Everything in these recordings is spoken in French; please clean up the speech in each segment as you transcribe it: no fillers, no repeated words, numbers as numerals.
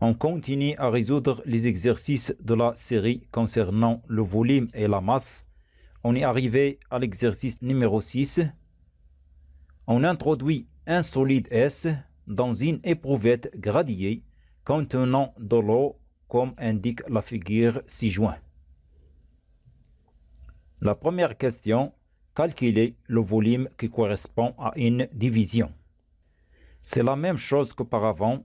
On continue à résoudre les exercices de la série concernant le volume et la masse. On est arrivé à l'exercice numéro 6. On introduit un solide S dans une éprouvette gradiée contenant de l'eau comme indique la figure ci-joint. La première question, calculer le volume qui correspond à une division. C'est la même chose qu'auparavant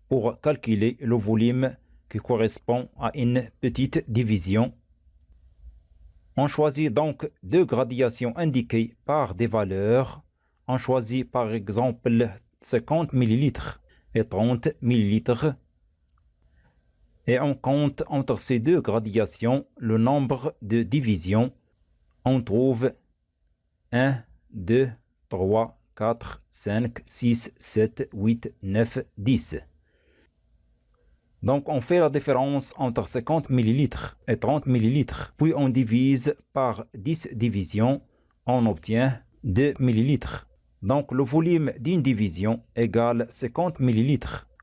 pour calculer le volume qui correspond à une petite division. On choisit donc deux gradations indiquées par des valeurs. On choisit par exemple 50 ml et 30 ml. Et on compte entre ces deux gradations le nombre de divisions. On trouve 1, 2, 3, 4, 5, 6, 7, 8, 9, 10. Donc on fait la différence entre 50 ml et 30 ml. Puis on divise par 10 divisions. On obtient 2 ml. Donc le volume d'une division égale 50 ml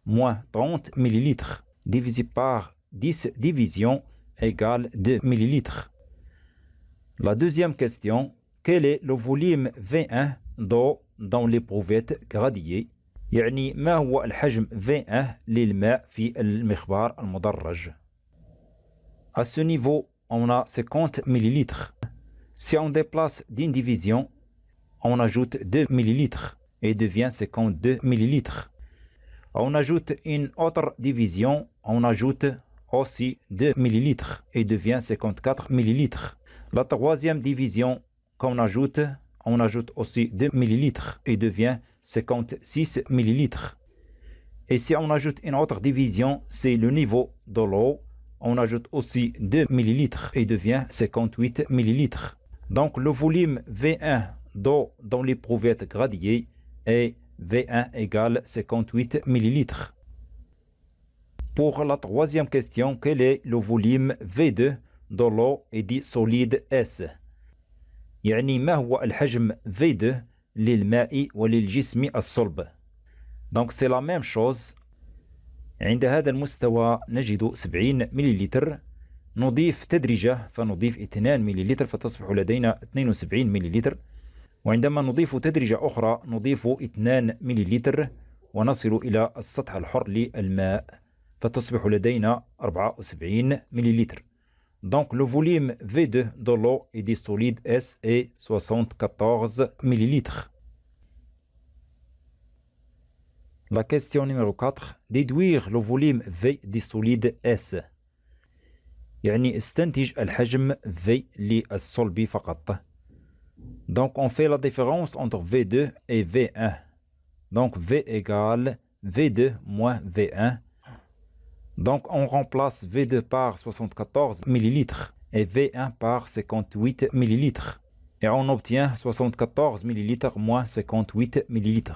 moins 30 ml divisé par 10 divisions égale 2 ml. La deuxième question, quel est le volume V1 d'eau dans l'éprouvette gradiée؟ يعني ما هو الحجم V1 للماء في المخبار المدرج. À ce niveau, on a 50 ml. Si on déplace d'une division, on ajoute 2 ml et devient 52 ml. On ajoute une autre division, on ajoute aussi 2 ml et devient 54 ml. La troisième division qu'on ajoute, on ajoute aussi 2 ml et devient 56 ml. Et si on ajoute une autre division, c'est le niveau de l'eau. On ajoute aussi 2 ml et devient 58 ml. Donc le volume V1 d'eau dans l'éprouvette gradiée est V1 égale 58 ml. Pour la troisième question, quel est le volume V2 de l'eau et du solide S؟ يعني ما هو الحجم V2 للماء وللجسم الصلب. Donc c'est la même chose. عند هذا المستوى نجد 70 مليلتر. نضيف تدريجة فنضيف 2 مليلتر فتصبح لدينا 72 مليلتر. وعندما نضيف تدريجة أخرى نضيف 2 مليلتر ونصل إلى السطح الحر للماء فتصبح لدينا 74 مليلتر. Donc le volume V2 de l'eau et du solide S est 74 ml. La question numéro 4. Déduire le volume V du solide S. يعني استنتج الحجم V للصلب فقط. Donc on fait la différence entre V2 et V1. Donc V égale V2 moins V1. Donc on remplace V2 par 74 ml et V1 par 58 ml. Et on obtient 74 ml moins 58 ml.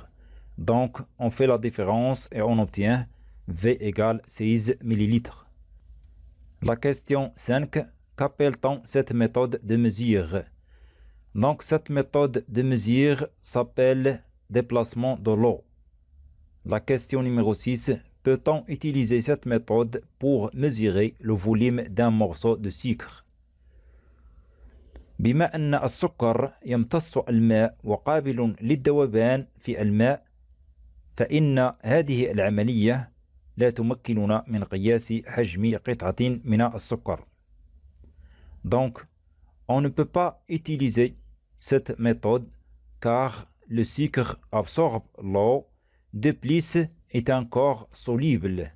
Donc on fait la différence et on obtient V égale 6 ml. La question 5. Qu'appelle-t-on cette méthode de mesure? Donc cette méthode de mesure s'appelle déplacement de l'eau. La question numéro 6. Peut-on utiliser cette méthode pour mesurer le volume d'un morceau de sucre؟ بما أن السكر يمتص الماء وقابل للذوبان في الماء فإن هذه العملية لا تمكننا من قياس حجم قطعة من السكر. Donc, on ne peut pas utiliser cette méthode car le sucre absorbe l'eau. De plus, est encore soluble.